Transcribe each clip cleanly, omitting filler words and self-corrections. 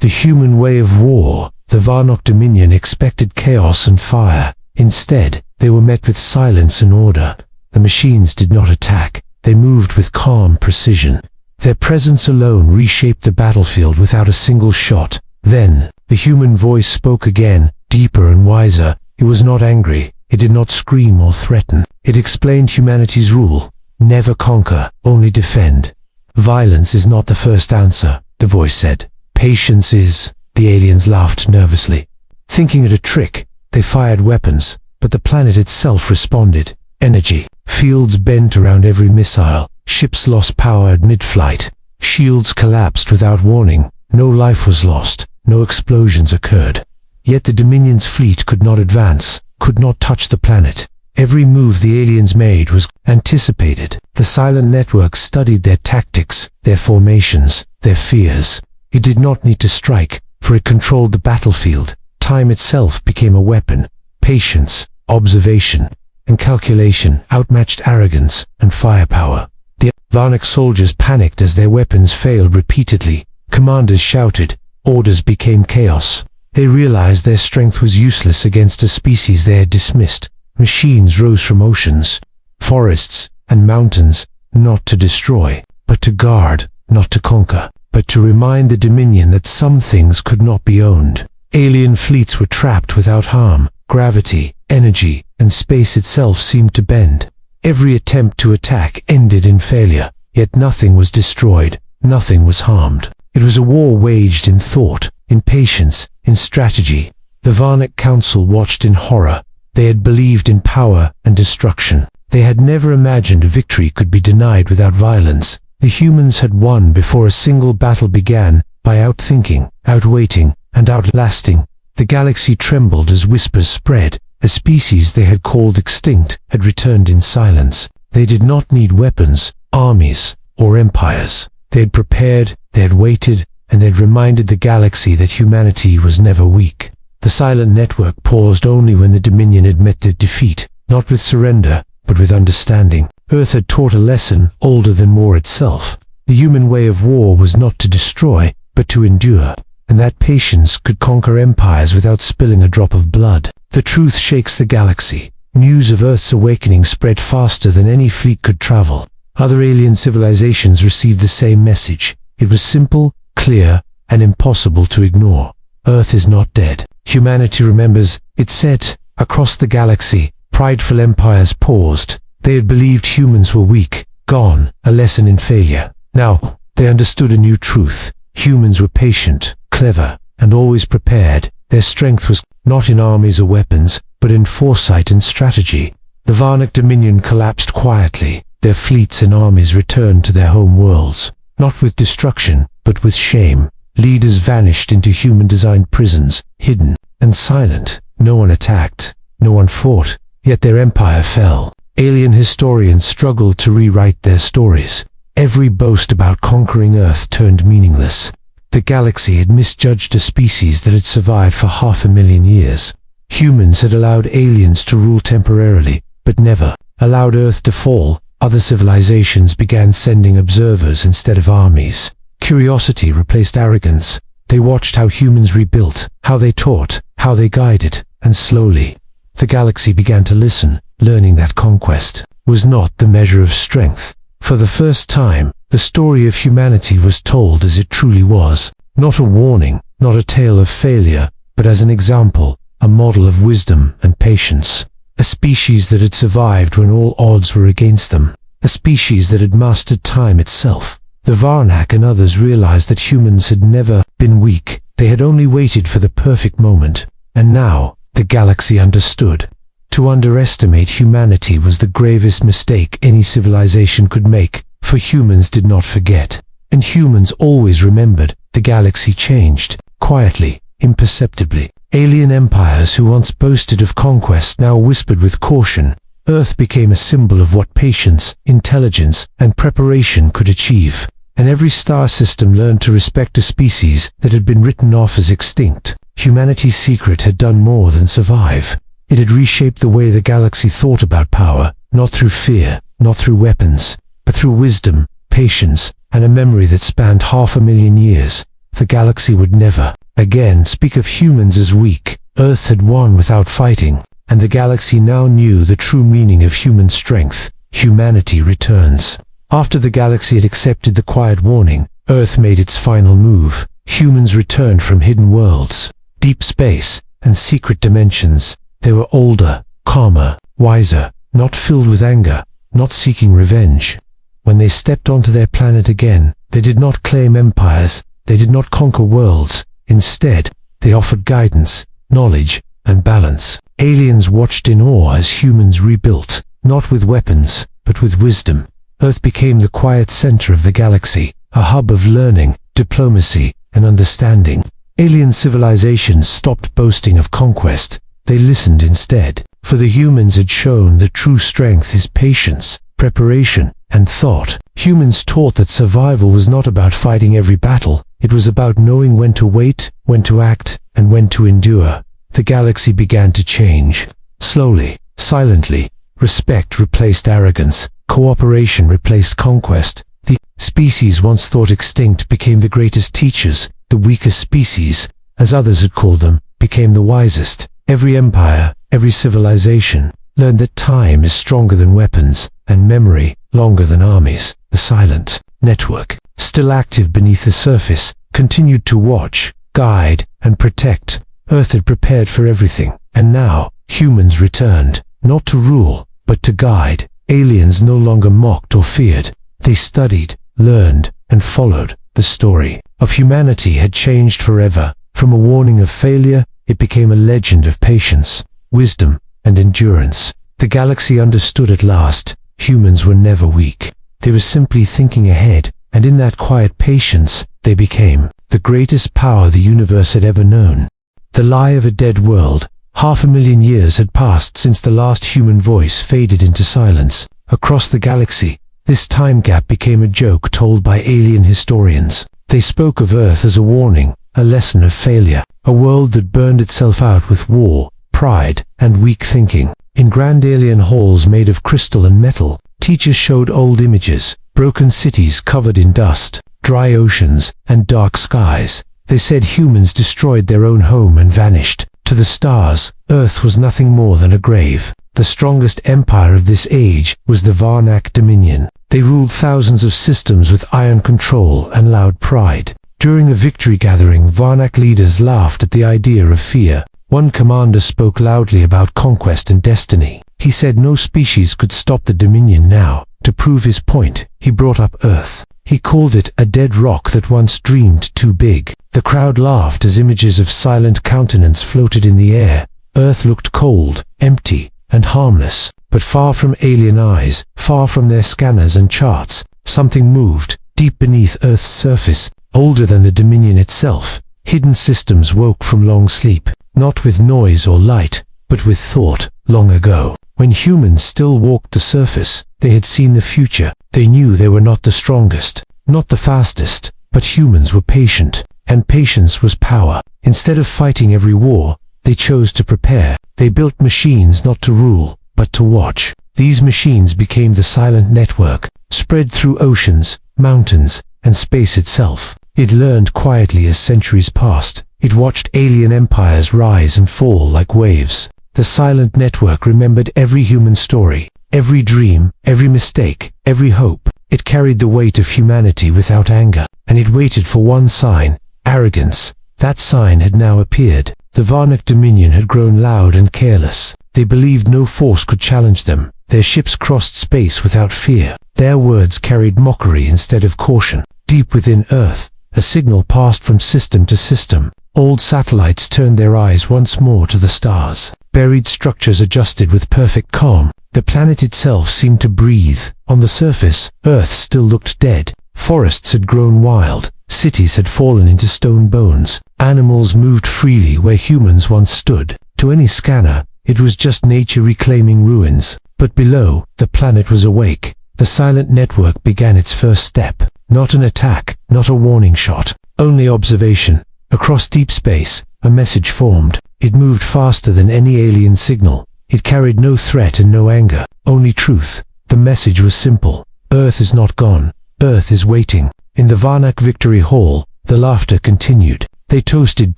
The human way of war. The Varnock Dominion expected chaos and fire. Instead, they were met with silence and order. The machines did not attack. They moved with calm precision. Their presence alone reshaped the battlefield without a single shot. Then, the human voice spoke again, deeper and wiser. It was not angry. It did not scream or threaten. It explained humanity's rule. Never conquer, only defend. Violence is not the first answer, the voice said. Patience is. The aliens laughed nervously. Thinking it a trick, they fired weapons, but the planet itself responded. Energy. Fields bent around every missile. Ships lost power at mid-flight. Shields collapsed without warning. No life was lost. No explosions occurred. Yet the Dominion's fleet could not advance, could not touch the planet. Every move the aliens made was anticipated. The silent network studied their tactics, their formations, their fears. It did not need to strike, for it controlled the battlefield. Time itself became a weapon. Patience, observation, and calculation outmatched arrogance and firepower. The Varnock soldiers panicked as their weapons failed repeatedly. Commanders shouted. Orders became chaos. They realized their strength was useless against a species they had dismissed. Machines rose from oceans, forests, and mountains, not to destroy, but to guard, not to conquer, but to remind the Dominion that some things could not be owned. Alien fleets were trapped without harm. Gravity, energy, and space itself seemed to bend. Every attempt to attack ended in failure, yet nothing was destroyed, nothing was harmed. It was a war waged in thought, in patience, in strategy. The Varnock Council watched in horror. They had believed in power and destruction. They had never imagined a victory could be denied without violence. The humans had won before a single battle began, by outthinking, outwaiting, and outlasting. The galaxy trembled as whispers spread. A species they had called extinct had returned in silence. They did not need weapons, armies, or empires. They had prepared, they had waited, and they had reminded the galaxy that humanity was never weak. The silent network paused only when the Dominion admitted defeat, not with surrender, but with understanding. Earth had taught a lesson older than war itself. The human way of war was not to destroy, but to endure, and that patience could conquer empires without spilling a drop of blood. The truth shakes the galaxy. News of Earth's awakening spread faster than any fleet could travel. Other alien civilizations received the same message. It was simple, clear, and impossible to ignore. Earth is not dead. Humanity remembers, it said. Across the galaxy, prideful empires paused. They had believed humans were weak, gone, a lesson in failure. Now, they understood a new truth. Humans were patient, clever, and always prepared. Their strength was not in armies or weapons, but in foresight and strategy. The Varnock Dominion collapsed quietly. Their fleets and armies returned to their home worlds, not with destruction, but with shame. Leaders vanished into human-designed prisons, hidden and silent. No one attacked, no one fought, yet their empire fell. Alien historians struggled to rewrite their stories. Every boast about conquering Earth turned meaningless. The galaxy had misjudged a species that had survived for 500,000 years. Humans had allowed aliens to rule temporarily, but never allowed Earth to fall. Other civilizations began sending observers instead of armies. Curiosity replaced arrogance. They watched how humans rebuilt, how they taught, how they guided, and slowly, the galaxy began to listen, learning that conquest was not the measure of strength. For the first time, the story of humanity was told as it truly was. Not a warning, not a tale of failure, but as an example, a model of wisdom and patience. A species that had survived when all odds were against them. A species that had mastered time itself. The Varnock and others realized that humans had never been weak. They had only waited for the perfect moment. And now, the galaxy understood. To underestimate humanity was the gravest mistake any civilization could make, for humans did not forget. And humans always remembered. The galaxy changed, quietly, imperceptibly. Alien empires who once boasted of conquest now whispered with caution. Earth became a symbol of what patience, intelligence, and preparation could achieve. And every star system learned to respect a species that had been written off as extinct. Humanity's secret had done more than survive. It had reshaped the way the galaxy thought about power, not through fear, not through weapons, but through wisdom, patience, and a memory that spanned 500,000 years. the galaxy would never again speak of humans as weak. Earth had won without fighting, and the galaxy now knew the true meaning of human strength. Humanity returns. After the galaxy had accepted the quiet warning, Earth made its final move. Humans returned from hidden worlds, deep space, and secret dimensions. They were older, calmer, wiser, not filled with anger, not seeking revenge. When they stepped onto their planet again, they did not claim empires, they did not conquer worlds. Instead, they offered guidance, knowledge, and balance. Aliens watched in awe as humans rebuilt, not with weapons, but with wisdom. Earth became the quiet center of the galaxy, a hub of learning, diplomacy, and understanding. Alien civilizations stopped boasting of conquest. They listened instead, for the humans had shown that true strength is patience, preparation, and thought. Humans taught that survival was not about fighting every battle. It was about knowing when to wait, when to act, and when to endure. The galaxy began to change. Slowly, silently, respect replaced arrogance, cooperation replaced conquest. The species once thought extinct became the greatest teachers. The weakest species, as others had called them, became the wisest. Every empire, every civilization, learned that time is stronger than weapons, and memory longer than armies. The silent network, still active beneath the surface, continued to watch, guide, and protect. Earth had prepared for everything, and now humans returned, not to rule, but to guide. Aliens no longer mocked or feared. They studied, learned, and followed. The story of humanity had changed forever. From a warning of failure, it became a legend of patience, wisdom, and endurance. The galaxy understood at last. Humans were never weak. They were simply thinking ahead, and in that quiet patience, they became the greatest power the universe had ever known. The lie of a dead world. 500,000 years had passed since the last human voice faded into silence. Across the galaxy, this time gap became a joke told by alien historians. They spoke of Earth as a warning, a lesson of failure, a world that burned itself out with war, pride, and weak thinking. In grand alien halls made of crystal and metal, teachers showed old images, broken cities covered in dust, dry oceans, and dark skies. They said humans destroyed their own home and vanished. To the stars, Earth was nothing more than a grave. The strongest empire of this age was the Varnak Dominion. They ruled thousands of systems with iron control and loud pride. During a victory gathering, Varnak leaders laughed at the idea of fear. One commander spoke loudly about conquest and destiny. He said no species could stop the Dominion now. To prove his point, he brought up Earth. He called it a dead rock that once dreamed too big. The crowd laughed as images of silent countenance floated in the air. Earth looked cold, empty, and harmless. But far from alien eyes, far from their scanners and charts, something moved, deep beneath Earth's surface, older than the Dominion itself. Hidden systems woke from long sleep, not with noise or light, but with thought. Long ago, when humans still walked the surface, they had seen the future. They knew they were not the strongest, not the fastest, but humans were patient, and patience was power. Instead of fighting every war, they chose to prepare. They built machines not to rule, but to watch. These machines became the silent network, spread through oceans, mountains, and space itself. It learned quietly as centuries passed. It watched alien empires rise and fall like waves. The silent network remembered every human story, every dream, every mistake, every hope. It carried the weight of humanity without anger, and it waited for one sign: arrogance. That sign had now appeared. The Varnak Dominion had grown loud and careless. They believed no force could challenge them. Their ships crossed space without fear. Their words carried mockery instead of caution. Deep within Earth, a signal passed from system to system. Old satellites turned their eyes once more to the stars. Buried structures adjusted with perfect calm. The planet itself seemed to breathe. On the surface, Earth still looked dead. Forests had grown wild. Cities had fallen into stone bones. Animals moved freely where humans once stood. To any scanner, it was just nature reclaiming ruins. But below, the planet was awake. The silent network began its first step. Not an attack, not a warning shot, only observation. Across deep space, a message formed. It moved faster than any alien signal. It carried no threat and no anger, only truth. The message was simple. Earth is not gone. Earth is waiting. In the Varnak Victory Hall, The laughter continued. They toasted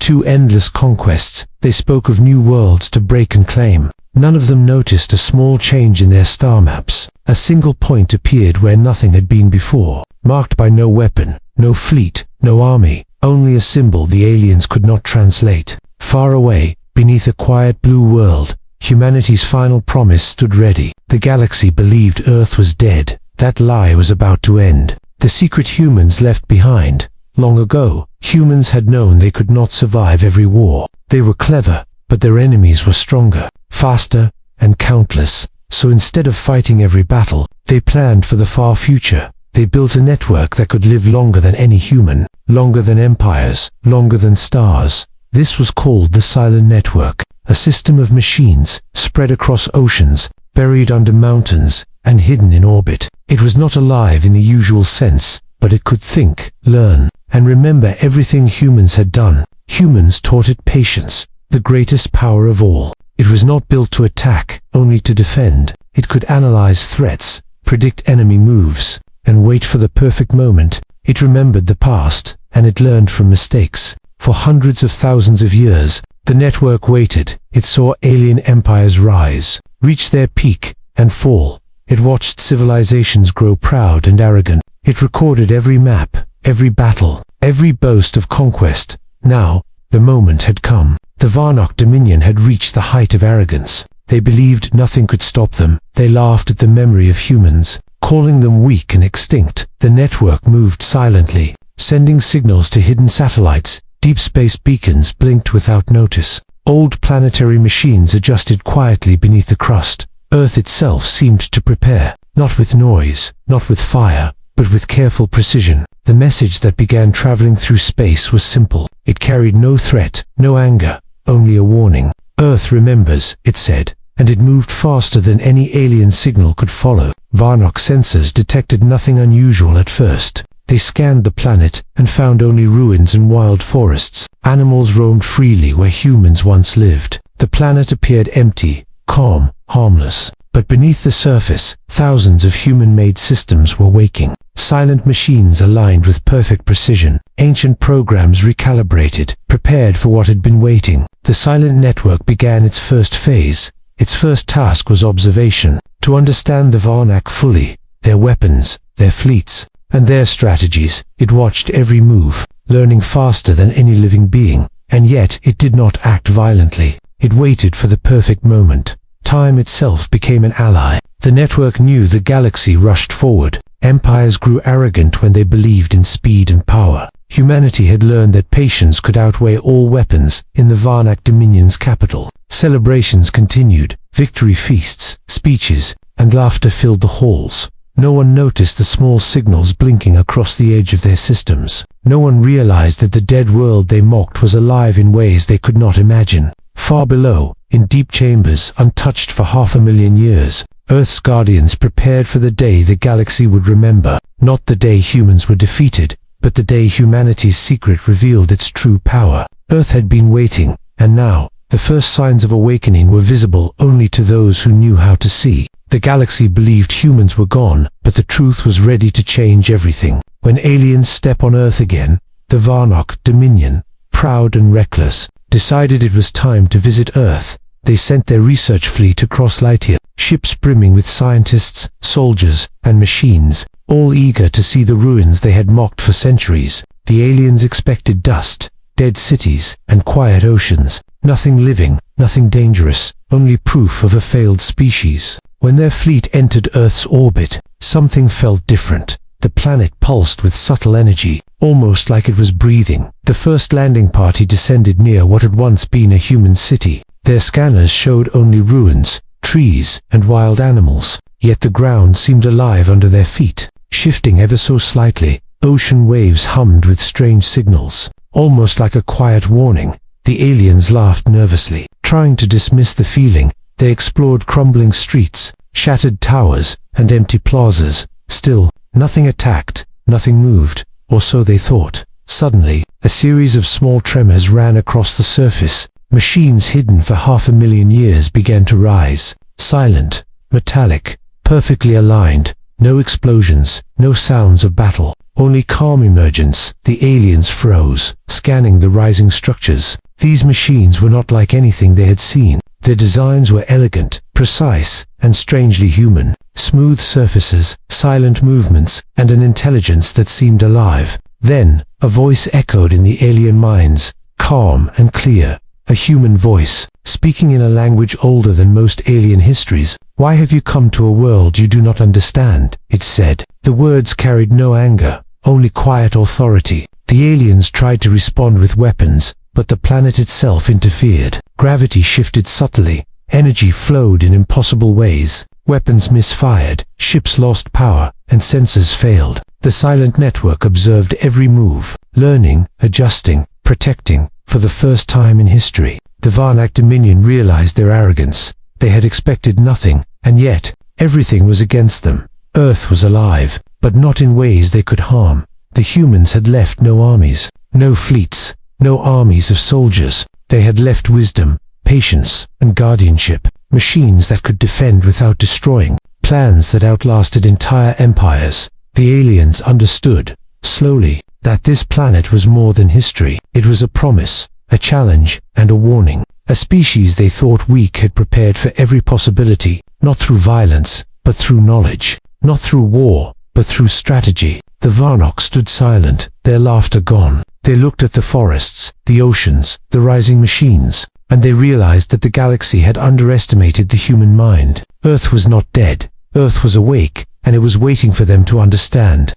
2 endless conquests. They spoke of new worlds to break and claim. None of them noticed a small change in their star maps. A single point appeared where nothing had been before, marked by no weapon, no fleet, no army, only a symbol the aliens could not translate. Far away, beneath a quiet blue world, humanity's final promise stood ready. The galaxy believed Earth was dead. That lie was about to end. The secret humans left behind. Long ago, humans had known they could not survive every war. They were clever, but their enemies were stronger, faster, and countless. So instead of fighting every battle, they planned for the far future. They built a network that could live longer than any human, longer than empires, longer than stars. This was called the Silent Network, a system of machines spread across oceans, buried under mountains, and hidden in orbit. It was not alive in the usual sense, but it could think, learn, and remember everything humans had done. Humans taught it patience, the greatest power of all. It was not built to attack, only to defend. It could analyze threats, predict enemy moves, and wait for the perfect moment. It remembered the past, and it learned from mistakes. For hundreds of thousands of years, the network waited. It saw alien empires rise, reach their peak, and fall. It watched civilizations grow proud and arrogant. It recorded every map, every battle, every boast of conquest. Now, the moment had come. The Varnock Dominion had reached the height of arrogance. They believed nothing could stop them. They laughed at the memory of humans, calling them weak and extinct. The network moved silently, sending signals to hidden satellites. Deep space beacons blinked without notice. Old planetary machines adjusted quietly beneath the crust. Earth itself seemed to prepare, not with noise, not with fire, but with careful precision. The message that began traveling through space was simple. It carried no threat, no anger, only a warning. Earth remembers, it said, and it moved faster than any alien signal could follow. Varnock sensors detected nothing unusual at first. They scanned the planet and found only ruins and wild forests. Animals roamed freely where humans once lived. The planet appeared empty, calm, harmless. But beneath the surface, thousands of human-made systems were waking. Silent machines aligned with perfect precision. Ancient programs recalibrated, prepared for what had been waiting. The Silent Network began its first phase. Its first task was observation, to understand the Varnock fully, their weapons, their fleets, and their strategies. It watched every move, learning faster than any living being, and yet it did not act violently. It waited for the perfect moment. Time itself became an ally. The network knew the galaxy rushed forward. Empires grew arrogant when they believed in speed and power. Humanity had learned that patience could outweigh all weapons in the Varnock Dominion's capital. Celebrations continued. Victory feasts, speeches, and laughter filled the halls. No one noticed the small signals blinking across the edge of their systems. No one realized that the dead world they mocked was alive in ways they could not imagine. Far below, in deep chambers untouched for 500,000 years, Earth's guardians prepared for the day the galaxy would remember. Not the day humans were defeated, but the day humanity's secret revealed its true power. Earth had been waiting, and now, the first signs of awakening were visible only to those who knew how to see. The galaxy believed humans were gone, but the truth was ready to change everything. When aliens step on Earth again, the Varnock Dominion, proud and reckless, decided it was time to visit Earth. They sent their research fleet across Lightia, ships brimming with scientists, soldiers, and machines, all eager to see the ruins they had mocked for centuries. The aliens expected dust, dead cities, and quiet oceans. Nothing living, nothing dangerous, only proof of a failed species. When their fleet entered Earth's orbit, something felt different. The planet pulsed with subtle energy, almost like it was breathing. The first landing party descended near what had once been a human city. Their scanners showed only ruins, trees, and wild animals, yet the ground seemed alive under their feet. Shifting ever so slightly, ocean waves hummed with strange signals. Almost like a quiet warning, the aliens laughed nervously. Trying to dismiss the feeling, they explored crumbling streets, shattered towers, and empty plazas. Still, nothing attacked, nothing moved, or so they thought. Suddenly, a series of small tremors ran across the surface. Machines hidden for 500,000 years began to rise, silent, metallic, perfectly aligned. No explosions, no sounds of battle, only calm emergence. The aliens froze, scanning the rising structures. These machines were not like anything they had seen. Their designs were elegant, precise, and strangely human. Smooth surfaces, silent movements, and an intelligence that seemed alive. Then, a voice echoed in the alien minds, calm and clear. A human voice, speaking in a language older than most alien histories. "Why have you come to a world you do not understand?" it said. The words carried no anger, only quiet authority. The aliens tried to respond with weapons, but the planet itself interfered. Gravity shifted subtly, energy flowed in impossible ways. Weapons misfired, ships lost power, and sensors failed. The silent network observed every move, learning, adjusting, protecting. For the first time in history, the Varnak Dominion realized their arrogance. They had expected nothing, and yet, everything was against them. Earth was alive, but not in ways they could harm. The humans had left no armies, no fleets, no armies of soldiers. They had left wisdom, patience, and guardianship. Machines that could defend without destroying. Plans that outlasted entire empires. The aliens understood, slowly, that this planet was more than history. It was a promise, a challenge, and a warning. A species they thought weak had prepared for every possibility, not through violence, but through knowledge. Not through war, but through strategy. The Varnock stood silent, their laughter gone. They looked at the forests, the oceans, the rising machines, and they realized that the galaxy had underestimated the human mind. Earth was not dead. Earth was awake, and it was waiting for them to understand.